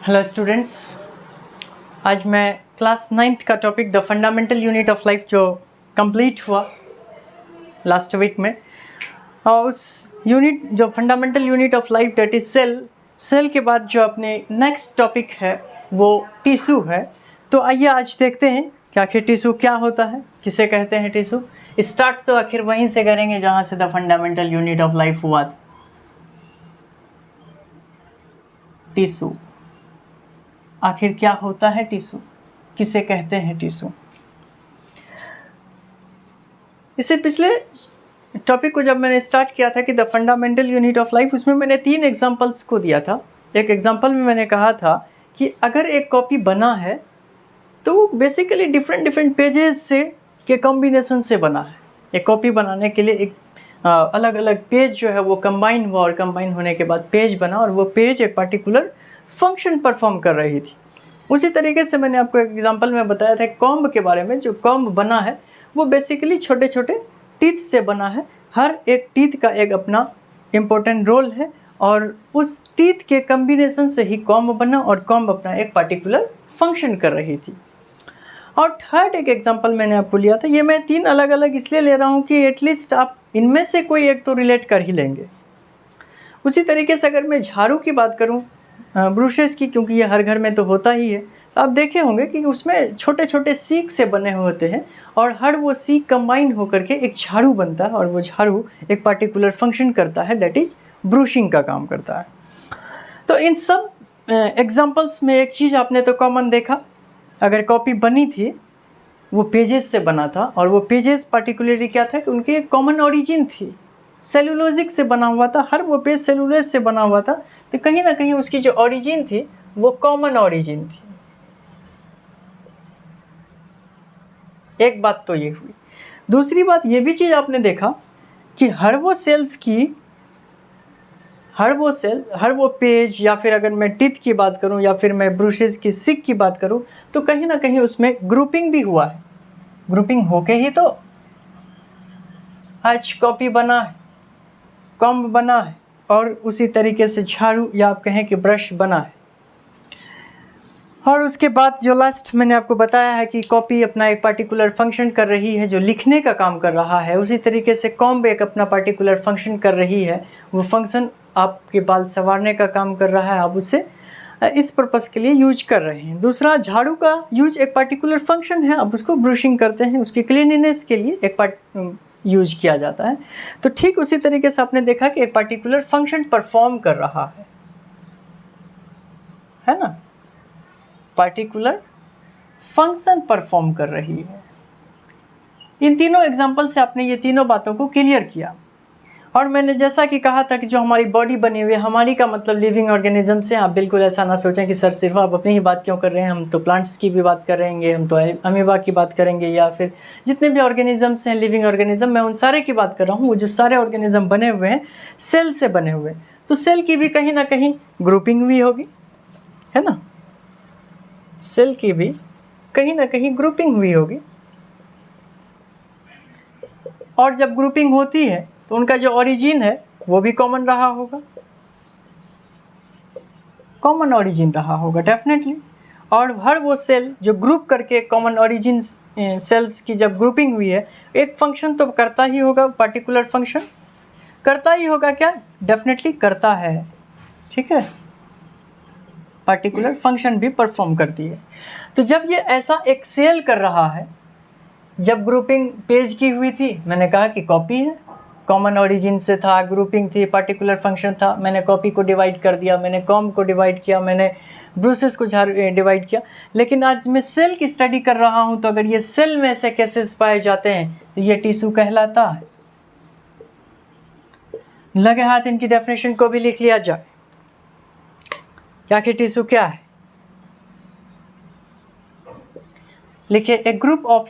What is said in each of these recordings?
Hello students, आज मैं class 9th का topic the fundamental unit of life जो कंप्लीट हुआ लास्ट वीक में, और उस यूनिट जो fundamental unit of life that is cell के बाद जो अपने नेक्स्ट टॉपिक है वो टिश्यू है। तो आइए आज देखते हैं कि आखिर टिश्यू क्या होता है, किसे कहते हैं टिश्यू। स्टार्ट तो आखिर वहीं से करेंगे जहाँ से the fundamental unit of life हुआ था। टिश्यू आखिर क्या होता है, टिश्यू किसे कहते हैं टिश्यू। इससे पिछले टॉपिक को जब मैंने स्टार्ट किया था कि the fundamental unit of life, उसमें मैंने 3 एग्जांपल्स को दिया था। एक एग्जांपल में मैंने कहा था कि अगर एक कॉपी बना है तो वो बेसिकली डिफरेंट पेजेस से के कॉम्बिनेशन से बना है। एक कॉपी बनाने के लिए एक अलग अलग पेज जो है वो कंबाइन हुआ और कंबाइन होने के बाद पेज बना, और वो पेज एक पर्टिकुलर फंक्शन परफॉर्म कर रही थी। उसी तरीके से मैंने आपको एक एग्जांपल में बताया था कॉम्ब के बारे में। जो कॉम्ब बना है वो बेसिकली छोटे छोटे टीथ से बना है। हर एक टीथ का एक अपना इम्पोर्टेंट रोल है और उस टीथ के कम्बिनेशन से ही कॉम्ब बना और कॉम्ब अपना एक पर्टिकुलर फंक्शन कर रही थी। और थर्ड एक एग्जांपल मैंने आपको लिया था। ये मैं 3 अलग अलग इसलिए ले रहा हूँ कि एटलीस्ट आप इनमें से कोई एक तो रिलेट कर ही लेंगे। उसी तरीके से अगर मैं झाड़ू की बात करूँ, ब्रशेस की, क्योंकि ये हर घर में तो होता ही है, तो आप देखे होंगे कि उसमें छोटे छोटे सीक से बने हुए होते हैं और हर वो सीक कंबाइन होकर के एक झाड़ू बनता है और वो झाड़ू एक पर्टिकुलर फंक्शन करता है, डेट इज ब्रशिंग का काम करता है। तो इन सब एग्जांपल्स में एक चीज़ आपने तो कॉमन देखा, अगर कॉपी बनी थी वो पेजेस से बना था और वो पेजेस पर्टिकुलरली क्या था कि उनकी एक कॉमन ओरिजिन थी, सेलुलोजिक से बना हुआ था। हर वो पेज सेलुलोज से बना हुआ था, तो कहीं ना कहीं उसकी जो ओरिजिन थी वो कॉमन ओरिजिन थी। एक बात तो ये हुई। दूसरी बात ये भी चीज़ आपने देखा कि हर वो सेल्स की, हर वो सेल, हर वो पेज, या फिर अगर मैं टीथ की बात करूं या फिर मैं ब्रशेस की सिक की बात करूं, तो कहीं ना कहीं उसमें ग्रुपिंग भी हुआ है। ग्रुपिंग होके ही तो आज कॉपी बना है, कॉम्ब बना है, और उसी तरीके से झाड़ू या आप कहें कि ब्रश बना है। और उसके बाद जो लास्ट मैंने आपको बताया है कि कॉपी अपना एक पर्टिकुलर फंक्शन कर रही है जो लिखने का काम कर रहा है, उसी तरीके से कॉम्ब एक अपना पर्टिकुलर फंक्शन कर रही है। वो फंक्शन आपके बाल संवारने का काम कर रहा है, आप उसे इस पर्पस के लिए यूज कर रहे हैं। दूसरा, झाड़ू का यूज एक पर्टिकुलर फंक्शन है, आप उसको ब्रशिंग करते हैं, उसकी क्लीनिनेस के लिए एक यूज किया जाता है। तो ठीक उसी तरीके से आपने देखा कि एक पर्टिकुलर फंक्शन परफॉर्म कर रहा है ना, पर्टिकुलर फंक्शन परफॉर्म कर रही है। इन तीनों एग्जाम्पल से आपने ये तीनों बातों को क्लियर किया। और मैंने जैसा कि कहा था कि जो हमारी बॉडी बनी हुई है, हमारी का मतलब लिविंग ऑर्गेनिज्म से। आप बिल्कुल ऐसा ना सोचें कि सर सिर्फ आप अपनी ही बात क्यों कर रहे हैं, हम तो प्लांट्स की भी बात करेंगे, हम तो अमीबा की बात करेंगे, या फिर जितने भी ऑर्गेनिजम्स हैं लिविंग ऑर्गेनिज्म, मैं उन सारे की बात कर रहा हूँ। वो जो सारे ऑर्गेनिज्म बने हुए हैं सेल से बने हुए, तो सेल की भी कहीं ना कहीं ग्रुपिंग हुई होगी, है ना। सेल की भी कहीं ना कहीं ग्रुपिंग हुई होगी, और जब ग्रुपिंग होती है तो उनका जो ओरिजिन है वो भी कॉमन रहा होगा, कॉमन ओरिजिन रहा होगा डेफिनेटली। और हर वो सेल जो ग्रुप करके कॉमन ओरिजिन सेल्स की जब ग्रुपिंग हुई है, एक फंक्शन तो करता ही होगा, पर्टिकुलर फंक्शन करता ही होगा। क्या? डेफिनेटली करता है, ठीक है, पर्टिकुलर फंक्शन भी परफॉर्म करती है। तो जब ये ऐसा एक सेल कर रहा है, जब ग्रुपिंग पेज की हुई थी, मैंने कहा कि कॉपी है, कॉमन ओरिजिन से था, ग्रुपिंग थी, पर्टिकुलर फंक्शन था, मैंने कॉपी को डिवाइड कर दिया, मैंने कॉम्ब को डिवाइड किया, मैंने ब्रूसेस को डिवाइड किया। लेकिन आज मैं सेल की स्टडी कर रहा हूँ, तो अगर ये सेल में ऐसे केसेस पाए जाते हैं तो ये टिश्यू कहलाता है। लगे हाथ इनकी डेफिनेशन को भी लिख लिया जाए। क्या कि टिश्यू क्या है? लिखिए, a group of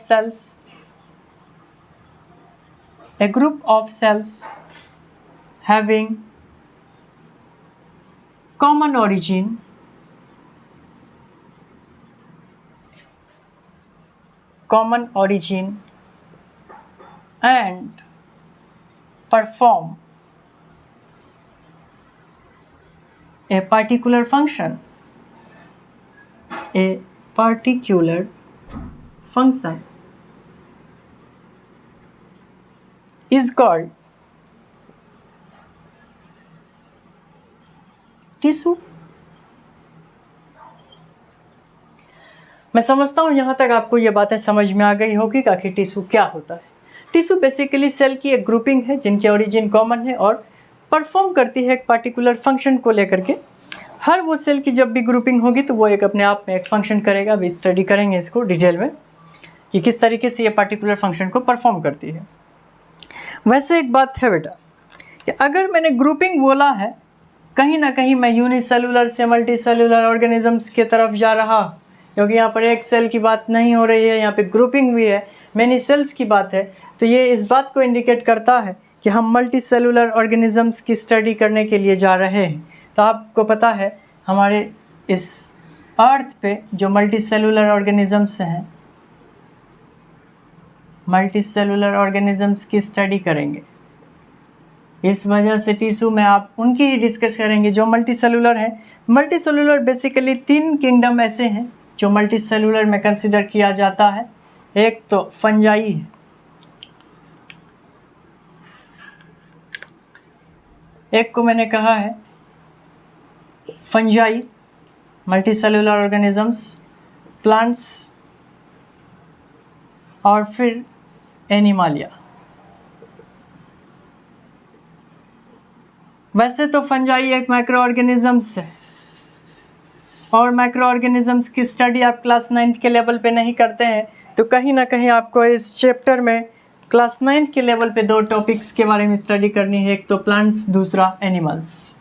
cells having common origin and perform a particular function a particular function is called tissue। मैं समझता हूँ यहाँ तक आपको ये बातें समझ में आ गई होगी कि आखिर टिश्यू क्या होता है। टिश्यू बेसिकली सेल की एक ग्रुपिंग है जिनकी ओरिजिन कॉमन है और परफॉर्म करती है एक पार्टिकुलर फंक्शन को लेकर के। हर वो सेल की जब भी ग्रुपिंग होगी तो वो एक अपने आप में एक फंक्शन करेगा। अभी स्टडी करेंगे इसको डिटेल में कि किस तरीके से ये पार्टिकुलर फंक्शन को परफॉर्म करती है। वैसे एक बात है बेटा कि अगर मैंने ग्रुपिंग बोला है, कहीं ना कहीं मैं यूनिसेलुलर से मल्टीसेलुलर ऑर्गेनिजम्स की तरफ जा रहा, क्योंकि यहाँ पर एक सेल की बात नहीं हो रही है, यहाँ पे ग्रुपिंग भी है, मैनी सेल्स की बात है। तो ये इस बात को इंडिकेट करता है कि हम मल्टीसेलुलर ऑर्गेनिजम्स की स्टडी करने के लिए जा रहे हैं। तो आपको पता है हमारे इस अर्थ पे जो मल्टीसेलुलर ऑर्गेनिजम्स हैं, मल्टीसेलुलर ऑर्गेनिजम्स की स्टडी करेंगे। इस वजह से टिश्यू में आप उनकी ही डिस्कस करेंगे जो मल्टीसेलुलर हैं। मल्टीसेलुलर बेसिकली 3 किंगडम ऐसे हैं जो मल्टीसेलुलर में कंसिडर किया जाता है। एक तो फंजाई है, एक को मैंने कहा है फंजाई मल्टीसेलुलर ऑर्गेनिजम्स, प्लांट्स और फिर एनिमालिया। वैसे तो फंजाई एक माइक्रो ऑर्गेनिजम्स है और माइक्रो ऑर्गेनिजम्स की स्टडी आप क्लास 9th के लेवल पे नहीं करते हैं, तो कहीं ना कहीं आपको इस चैप्टर में क्लास 9th के लेवल पे 2 टॉपिक्स के बारे में स्टडी करनी है, एक तो प्लांट्स, दूसरा एनिमल्स।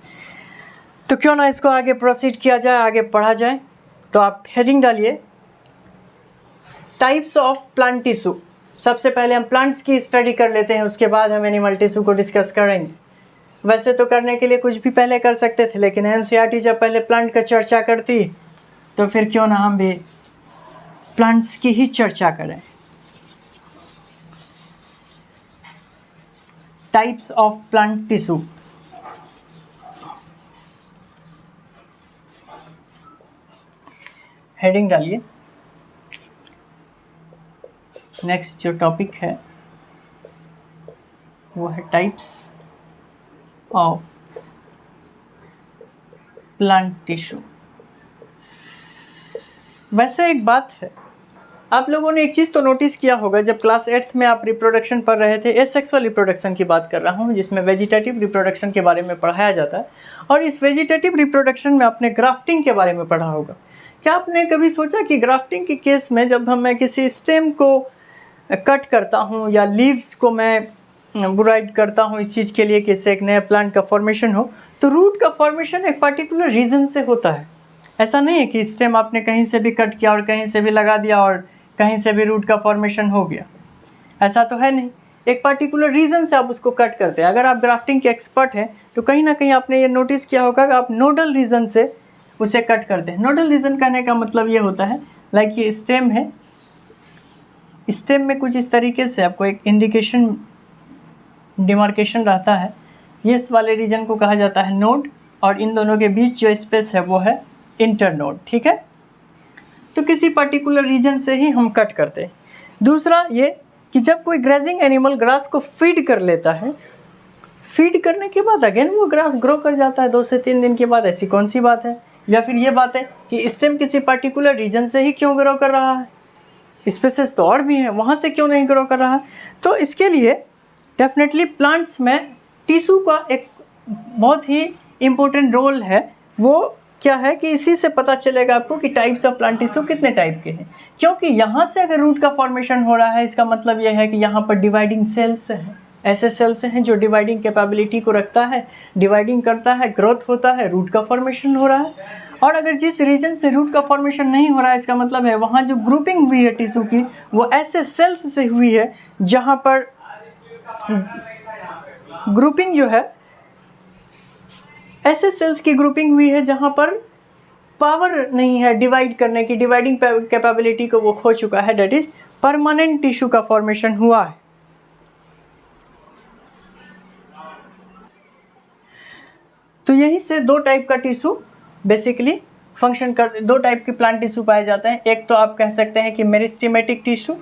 तो क्यों ना इसको आगे प्रोसीड किया जाए, आगे पढ़ा जाए। तो आप हेडिंग डालिए टाइप्स ऑफ प्लांट टिश्यू। सबसे पहले हम प्लांट्स की स्टडी कर लेते हैं, उसके बाद हम एनिमल टिश्यू को डिस्कस करेंगे। वैसे तो करने के लिए कुछ भी पहले कर सकते थे, लेकिन एनसीईआरटी जब पहले प्लांट का चर्चा करती तो फिर क्यों ना हम भी प्लांट्स की ही चर्चा करें। Types of plant tissue. Heading डालिए। नेक्स्ट जो टॉपिक है वो है टाइप्स ऑफ प्लांट टिश्यू। वैसे एक बात है, आप लोगों ने एक चीज़ तो नोटिस किया होगा, जब क्लास 8th में आप रिप्रोडक्शन पढ़ रहे थे, एसेक्सुअल रिप्रोडक्शन की बात कर रहा हूँ, जिसमें वेजिटेटिव रिप्रोडक्शन के बारे में पढ़ाया जाता है। और इस वेजिटेटिव रिप्रोडक्शन में आपने ग्राफ्टिंग के बारे में पढ़ा होगा। क्या आपने कभी सोचा कि ग्राफ्टिंग के केस में जब मैं किसी स्टेम को कट करता हूँ या लीव्स को मैं बुराइड करता हूँ इस चीज़ के लिए कि इससे एक नया प्लांट का फॉर्मेशन हो, तो रूट का फॉर्मेशन एक पर्टिकुलर रीजन से होता है। ऐसा नहीं है कि स्टेम आपने कहीं से भी कट किया और कहीं से भी लगा दिया और कहीं से भी रूट का फॉर्मेशन हो गया, ऐसा तो है नहीं। एक पर्टिकुलर रीज़न से आप उसको कट करते हैं। अगर आप ग्राफ्टिंग के एक्सपर्ट हैं तो कहीं ना कहीं आपने ये नोटिस किया होगा कि आप नोडल रीज़न से उसे कट करते हैं। नोडल रीज़न कहने का मतलब ये होता है, लाइक ये स्टेम है, स्टेम में कुछ इस तरीके से आपको एक इंडिकेशन डिमार्केशन रहता है, ये इस वाले रीजन को कहा जाता है नोड, और इन दोनों के बीच जो स्पेस है वो है इंटरनोड। ठीक है, तो किसी पर्टिकुलर रीजन से ही हम कट करते हैं। दूसरा ये कि जब कोई ग्रेजिंग एनिमल ग्रास को फीड कर लेता है, फीड करने के बाद अगेन वो ग्रास ग्रो कर जाता है 2 से 3 दिन के बाद, ऐसी कौन सी बात है। या फिर ये बात है कि स्टेम किसी पर्टिकुलर रीजन से ही क्यों ग्रो कर रहा है, स्पेसेस तो और भी हैं, वहाँ से क्यों नहीं ग्रो कर रहा है। तो इसके लिए डेफिनेटली प्लांट्स में टिश्यू का एक बहुत ही इम्पोर्टेंट रोल है। वो क्या है कि इसी से पता चलेगा आपको कि टाइप्स ऑफ प्लांट टिश्यू कितने टाइप के हैं। क्योंकि यहाँ से अगर रूट का फॉर्मेशन हो रहा है, इसका मतलब यह है कि यहाँ पर डिवाइडिंग सेल्स हैं, ऐसे सेल्स हैं जो डिवाइडिंग कैपेबिलिटी को रखता है, डिवाइडिंग करता है, ग्रोथ होता है, रूट का फॉर्मेशन हो रहा है। और अगर जिस रीजन से रूट का फॉर्मेशन नहीं हो रहा है, इसका मतलब है वहाँ जो ग्रुपिंग हुई है टिश्यू की वो ऐसे सेल्स से हुई है जहाँ पर ग्रुपिंग जो है, ऐसे सेल्स की ग्रुपिंग हुई है जहाँ पर पावर नहीं है डिवाइड करने की, डिवाइडिंग कैपेबिलिटी को वो खो चुका है, दैट इज परमानेंट टिश्यू का फॉर्मेशन हुआ है। तो यहीं से 2 टाइप का टिश्यू बेसिकली फंक्शन कर, दो टाइप के प्लांट टिश्यू पाए जाते हैं। एक तो आप कह सकते हैं कि मेरिस्टेमेटिक टिश्यू,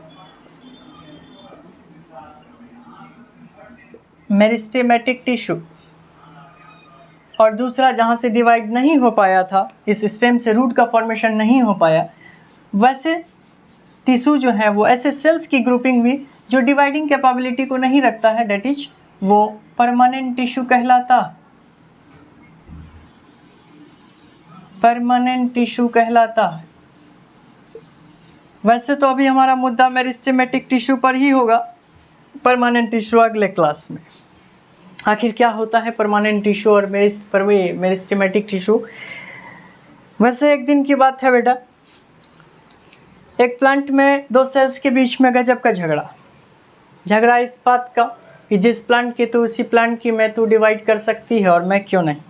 मेरिस्टेमेटिक टिश्यू, और दूसरा जहाँ से डिवाइड नहीं हो पाया था, इस स्टेम से रूट का फॉर्मेशन नहीं हो पाया, वैसे टिश्यू जो है वो ऐसे सेल्स की ग्रुपिंग हुई जो डिवाइडिंग कैपेबिलिटी को नहीं रखता है, डेट इज वो परमानेंट टिश्यू कहलाता, परमानेंट टिश्यू कहलाता है। वैसे तो अभी हमारा मुद्दा मेरिस्टेमेटिक टिश्यू पर ही होगा, परमानेंट टिश्यू अगले क्लास में। आखिर क्या होता है परमानेंट टिश्यू और मेरिस्टेमेटिक टिश्यू। वैसे एक दिन की बात है बेटा, एक प्लांट में दो सेल्स के बीच में गजब का झगड़ा इस बात का कि जिस प्लांट की तो उसी प्लांट की मैं तू डिवाइड कर सकती है और मैं क्यों नहीं।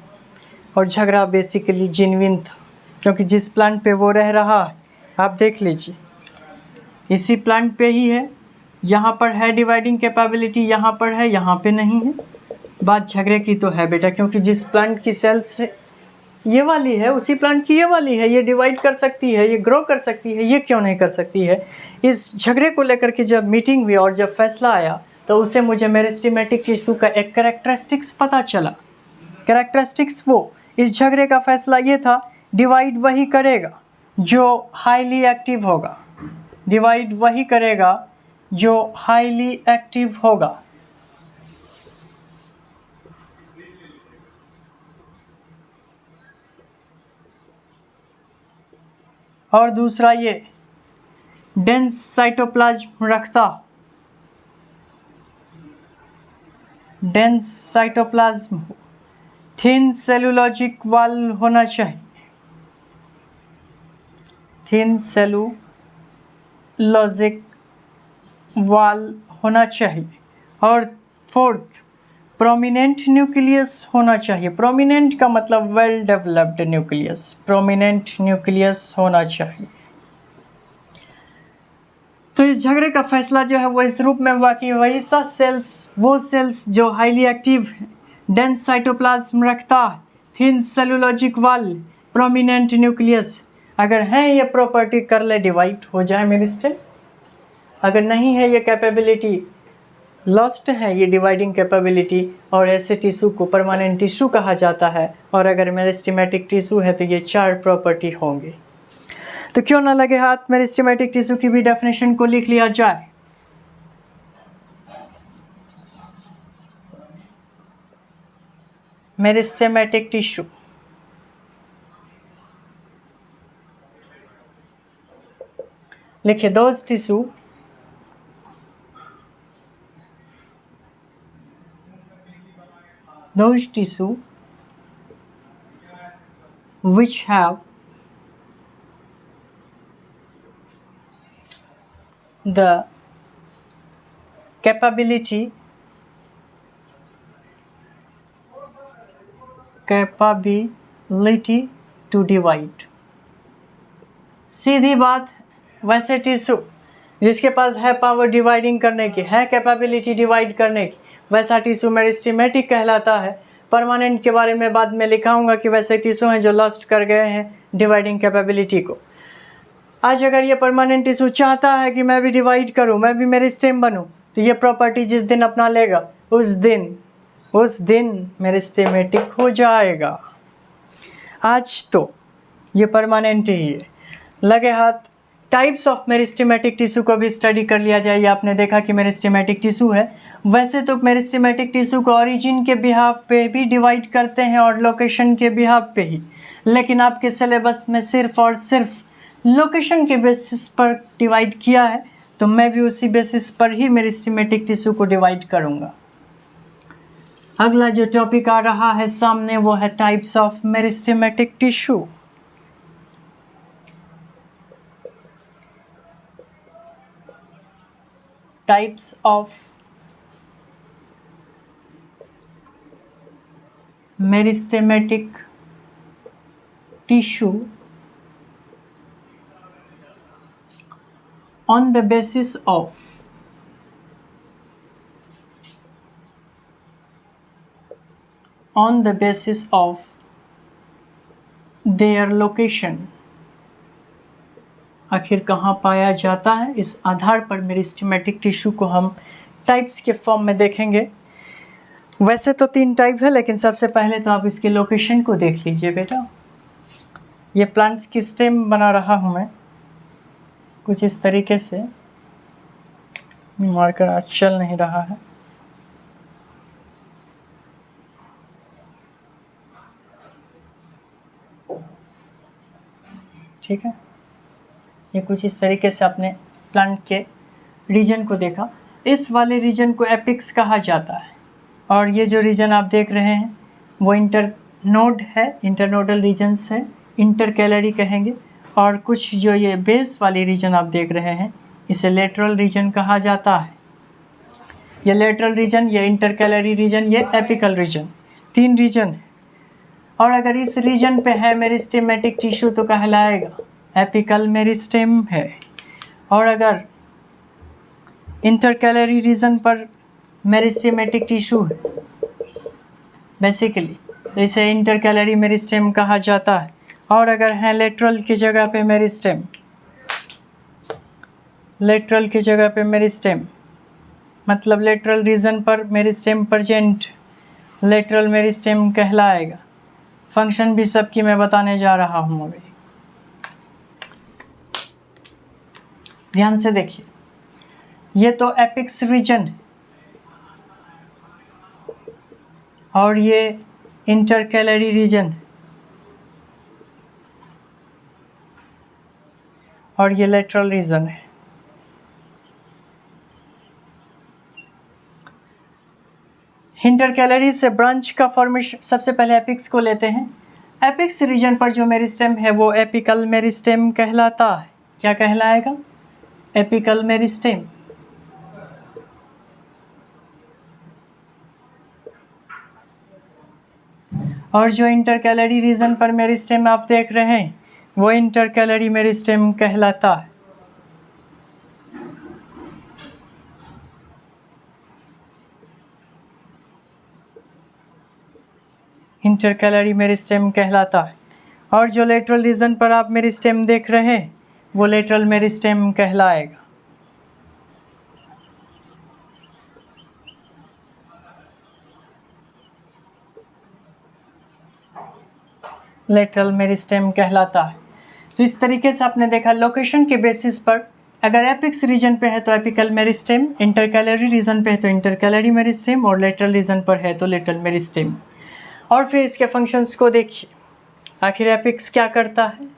और झगड़ा बेसिकली जेन्युइन था, क्योंकि जिस प्लांट पे वो रह रहा है, आप देख लीजिए इसी प्लांट पे ही है, यहाँ पर है डिवाइडिंग कैपेबिलिटी, यहाँ पर है, यहाँ पे नहीं है। बात झगड़े की तो है बेटा, क्योंकि जिस प्लांट की सेल्स ये वाली है उसी प्लांट की ये वाली है, ये डिवाइड कर सकती है, ये ग्रो कर सकती है, ये क्यों नहीं कर सकती है। इस झगड़े को लेकर के जब मीटिंग हुई और जब फैसला आया तो उससे मुझे मेरिस्टेमेटिक टिश्यू का एक कैरेक्टरिस्टिक्स पता चला। कैरेक्टरिस्टिक्स वो, इस झगड़े का फैसला ये था, डिवाइड वही करेगा जो हाईली एक्टिव होगा, डिवाइड वही करेगा जो हाईली एक्टिव होगा। और दूसरा ये डेंस साइटोप्लाज्म रखता, डेंस साइटोप्लाज्म, थिन सेलुलॉजिक वॉल होना चाहिए, थिन सेलुलॉजिक वॉल होना चाहिए। और फोर्थ, प्रोमिनेंट न्यूक्लियस होना चाहिए। प्रोमिनेंट का मतलब well developed nucleus, prominent nucleus होना चाहिए। तो इस झगड़े का फैसला जो है वो इस रूप में हुआ कि वही सा सेल्स, वो सेल्स जो हाईली एक्टिव, डेंस साइटोप्लाज्म रखता, थिन सेलुलॉजिक वॉल, प्रोमिनेंट न्यूक्लियस, अगर है ये प्रॉपर्टी कर ले डिवाइड हो जाए मेरिस्टेम। अगर नहीं है ये कैपेबिलिटी, लॉस्ट है ये डिवाइडिंग कैपेबिलिटी, और ऐसे टिश्यू को परमानेंट टिश्यू कहा जाता है। और अगर मेरिस्टेमेटिक टिश्यू है तो ये चार प्रॉपर्टी होंगे। तो क्यों ना लगे हाथ, मेरिस्टेमेटिक टिश्यू की भी डेफिनेशन को लिख लिया जाए। मेरिस्टेमेटिक टिश्यू, लिखिए those tissue which have the capability to divide। सीधी बात, वैसे टिश्यू जिसके पास है पावर डिवाइडिंग करने की, है कैपेबिलिटी डिवाइड करने की, वैसा टिश्यू मेरिस्टेमेटिक कहलाता है। परमानेंट के बारे में बाद में लिखाऊंगा कि वैसे टिश्यू हैं जो लॉस्ट कर गए हैं डिवाइडिंग कैपेबिलिटी को। आज अगर ये परमानेंट टिश्यू चाहता है कि मैं भी डिवाइड करूं, मैं भी मेरिस्टेम बनूं, तो ये प्रॉपर्टी जिस दिन अपना लेगा उस दिन मेरिस्टेमेटिक हो जाएगा। आज तो ये परमानेंट ही है। लगे हाथ, टाइप्स ऑफ मेरिस्टेमेटिक टिश्यू को भी स्टडी कर लिया जाए। आपने देखा कि मेरिस्टेमेटिक टिश्यू है, वैसे तो मेरिस्टेमेटिक टिश्यू को ओरिजिन के बिहाफ पे भी डिवाइड करते हैं और लोकेशन के बिहाफ पे ही, लेकिन आपके सिलेबस में सिर्फ और सिर्फ लोकेशन के बेसिस पर डिवाइड किया है, तो मैं भी उसी बेसिस पर ही मेरिस्टेमेटिक टिश्यू को डिवाइड करूँगा। अगला जो टॉपिक आ रहा है सामने वो है types of meristematic tissue. Types of meristematic tissue on the basis of their location, आखिर कहाँ पाया जाता है, इस आधार पर मेरिस्टेमेटिक टिश्यू को हम टाइप्स के फॉर्म में देखेंगे। वैसे तो 3 टाइप है, लेकिन सबसे पहले तो आप इसके लोकेशन को देख लीजिए बेटा। ये प्लांट्स की स्टेम बना रहा हूँ मैं कुछ इस तरीके से, मार्कर आज चल नहीं रहा है। ठीक है, ये कुछ इस तरीके से आपने प्लांट के रीजन को देखा। इस वाले रीजन को एपिक्स कहा जाता है, और ये जो रीजन आप देख रहे हैं वो इंटरनोड है, इंटरनोडल रीजन्स है, इंटरकैलरी कहेंगे। और कुछ जो ये बेस वाली रीजन आप देख रहे हैं इसे लेटरल रीजन कहा जाता है। ये लेटरल रीजन, ये इंटरकैलरी रीजन, ये एपिकल रीजन, 3 रीजन है। और अगर इस रीजन पे है मेरिस्टेमेटिक टिश्यू तो कहलाएगा एपिकल मेरिस्टेम है। और अगर इंटरकैलरी रीजन पर मेरिस्टेमेटिक टिश्यू है बेसिकली, तो इसे इंटरकैलरी मेरिस्टेम कहा जाता है। और अगर है लेटरल की जगह पे मेरिस्टेम, लेटरल की जगह पे मेरिस्टेम मतलब लेटरल रीजन पर मेरिस्टेम प्रेजेंट, लेटरल मेरिस्टेम कहलाएगा। फंक्शन भी सबकी मैं बताने जा रहा हूँ अभी, ध्यान से देखिए। ये तो एपिक्स रीजन है और ये इंटरकैलरी रीजन है और ये लेटरल रीजन है। इंटरकैलरी से ब्रांच का फॉर्मेशन, सबसे पहले एपिक्स को लेते हैं। एपिक्स रीजन पर जो मेरिस्टेम है वो एपिकल मेरिस्टेम कहलाता है। क्या कहलाएगा? Apical meristem. और जो इंटरकैलरी रीजन पर मेरिस्टेम आप देख रहे हैं वो इंटरकैलरी मेरिस्टेम कहलाता है। इंटरकैलरी मेरिस्टेम कहलाता है। और जो लेटरल रीजन पर आप मेरिस्टेम देख रहे हैं वो लेटरल मेरिस्टेम कहलाएगा। लेटरल मेरिस्टेम कहलाता है। तो इस तरीके से आपने देखा लोकेशन के बेसिस पर, अगर एपिक्स रीजन पे है तो एपिकल मेरिस्टेम, इंटरकैलरी रीजन पे है तो इंटरकैलरी मेरिस्टेम, और लेटरल रीजन पर है तो लेटरल मेरिस्टेम। और फिर इसके फंक्शंस को देखिए, आखिर एपिक्स क्या करता है।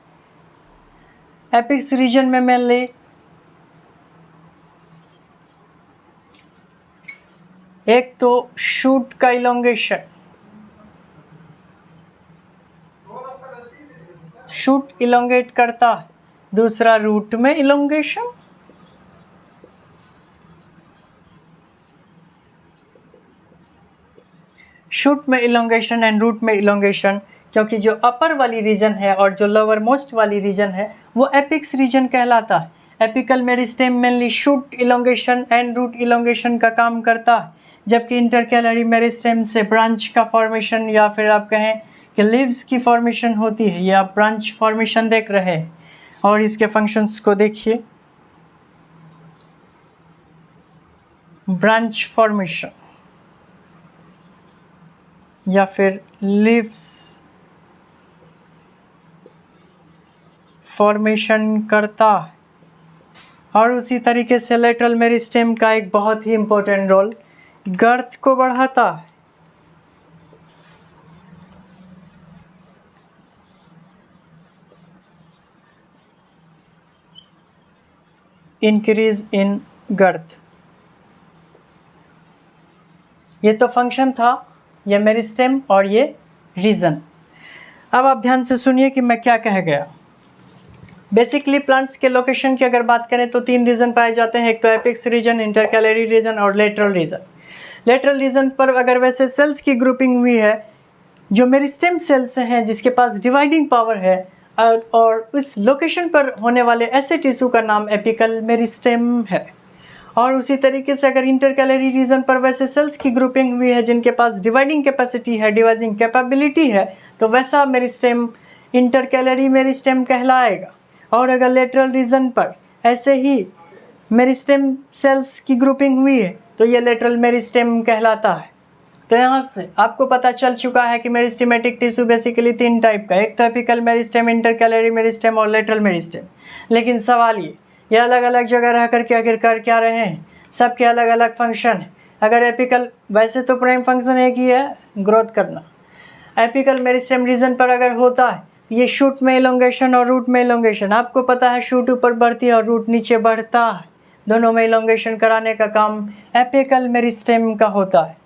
एपिक्स रीजन में मेनली एक तो शूट का इलोंगेशन, शूट इलोंगेट करता है, दूसरा रूट में इलोंगेशन, शूट में इलोंगेशन एंड रूट में इलोंगेशन। क्योंकि जो अपर वाली रीजन है और जो लोअर मोस्ट वाली रीजन है वो एपिक्स रीजन कहलाता है। Apical meristem mainly shoot elongation and root elongation का काम करता है, जबकि इंटरकैलरी मेरिस्टेम से ब्रांच का फॉर्मेशन या फिर आप कहें कि लीव्स की फॉर्मेशन होती है। ये आप ब्रांच फॉर्मेशन देख रहे हैं और इसके फंक्शंस को देखिए। ब्रांच फॉर्मेशन या फिर लीव्स फॉर्मेशन करता है। और उसी तरीके से लेटरल मेरिस्टेम का एक बहुत ही इम्पोर्टेंट रोल, गर्थ को बढ़ाता है। Increase in girth. ये तो फंक्शन था, ये मेरिस्टेम और ये रीजन। अब आप ध्यान से सुनिए कि मैं क्या कह गया। बेसिकली प्लांट्स के लोकेशन की अगर बात करें तो 3 रीजन पाए जाते हैं, एक तो एपिक्स रीजन, इंटरकैलरी रीजन और लेटरल रीजन। लेटरल रीजन पर अगर वैसे सेल्स की ग्रुपिंग हुई है, जो मेरिस्टेम सेल्स हैं जिसके पास डिवाइडिंग पावर है, और उस लोकेशन पर होने वाले ऐसे टिश्यू का नाम एपिकल मेरिस्टेम है। और उसी तरीके से अगर इंटरकैलरी रीजन पर वैसे सेल्स की ग्रुपिंग हुई है जिनके पास डिवाइडिंग कैपेसिटी है, डिवाइडिंग कैपेबिलिटी है, तो वैसा मेरिस्टेम इंटरकैलरी मेरिस्टेम कहलाएगा। और अगर लेटरल रीजन पर ऐसे ही मेरिस्टेम सेल्स की ग्रुपिंग हुई है तो ये लेटरल मेरिस्टेम कहलाता है। तो यहाँ से आपको पता चल चुका है कि मेरिस्टेमेटिक टिश्यू बेसिकली 3 टाइप का, एक तो एपिकल मेरिस्टेम, इंटरकैलरी मेरिस्टेम और लेटरल मेरिस्टेम। लेकिन सवाल ये अलग अलग जगह रह कर के आखिर कर क्या रहे हैं, सबके अलग अलग फंक्शन है। अगर एपिकल, वैसे तो प्राइम फंक्शन एक ही है, ग्रोथ करना। एपिकल मेरिस्टेम रीजन पर अगर होता है ये शूट में इलोंगेशन और रूट में इलोंगेशन। आपको पता है शूट ऊपर बढ़ती है और रूट नीचे बढ़ता है, दोनों में इलोंगेशन कराने का काम एपिकल मेरिस्टेम का होता है।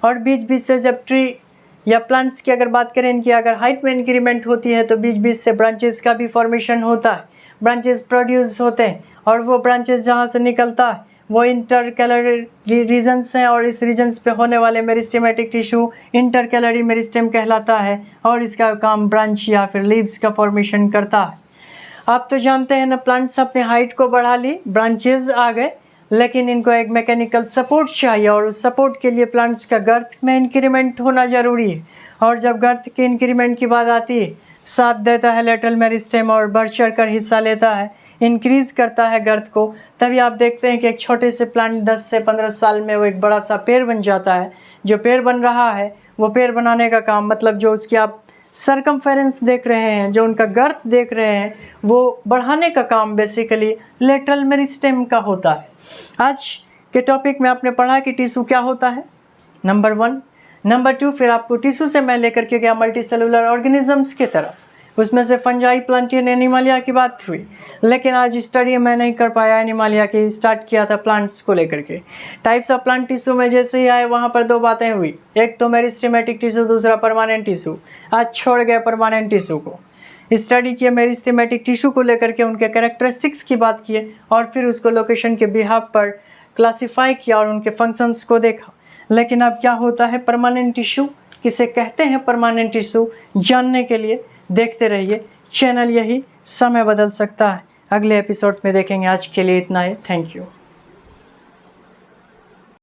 और बीच बीच से जब ट्री या प्लांट्स की अगर बात करें, इनकी अगर हाइट में इंक्रीमेंट होती है तो बीच बीच से ब्रांचेस का भी फॉर्मेशन होता है, ब्रांचेस प्रोड्यूस होते हैं और वो ब्रांचेस जहाँ से निकलता है वो इंटरकैलरी रीजन्स हैं और इस रीजन्स पे होने वाले मेरिस्टेमेटिक टिश्यू इंटरकैलरी मेरिस्टेम कहलाता है और इसका काम ब्रांच या फिर लीव्स का फॉर्मेशन करता है। आप तो जानते हैं ना, प्लांट्स अपने हाइट को बढ़ा ली, ब्रांचेस आ गए, लेकिन इनको एक मैकेनिकल सपोर्ट चाहिए और उस सपोर्ट के लिए प्लांट्स का गर्थ में इंक्रीमेंट होना ज़रूरी है। और जब गर्थ के इंक्रीमेंट की बात आती है, साथ देता है लेटरल मेरिस्टेम और बढ़ चढ़ कर हिस्सा लेता है, इंक्रीज़ करता है गर्थ को। तभी आप देखते हैं कि एक छोटे से प्लांट 10 से 15 साल में वो एक बड़ा सा पेड़ बन जाता है। जो पेड़ बन रहा है वो पेड़ बनाने का काम, मतलब जो उसकी आप सरकमफेरेंस देख रहे हैं, जो उनका गर्थ देख रहे हैं, वो बढ़ाने का काम बेसिकली लेटरल मेरिस्टेम का होता है। आज के टॉपिक में आपने पढ़ा कि टिश्यू क्या होता है, नंबर 1। नंबर 2, फिर आपको टिश्यू से मैं लेकर के गया मल्टी सेलुलर ऑर्गेनिजम्स की तरफ, उसमें से फंजाई, प्लांटियन, एनिमालिया की बात हुई। लेकिन आज स्टडी मैं नहीं कर पाया एनिमालिया की, स्टार्ट किया था प्लांट्स को लेकर के। टाइप्स ऑफ प्लांट टिश्यू में जैसे ही आए वहाँ पर 2 बातें हुई, एक तो मेरिस्टेमेटिक टिश्यू, दूसरा परमानेंट टिश्यू। आज छोड़ गए परमानेंट टिश्यू को, स्टडी किए मेरिस्टेमेटिक टिश्यू को लेकर के, उनके कैरेक्टरिस्टिक्स की बात किए और फिर उसको लोकेशन के बिहाफ पर क्लासिफाई किया और उनके फंक्शंस को देखा। लेकिन अब क्या होता है परमानेंट टिश्यू, किसे कहते हैं परमानेंट टिश्यू, जानने के लिए देखते रहिए चैनल यही समय बदल सकता है। अगले एपिसोड में देखेंगे। आज के लिए इतना ही, थैंक यू।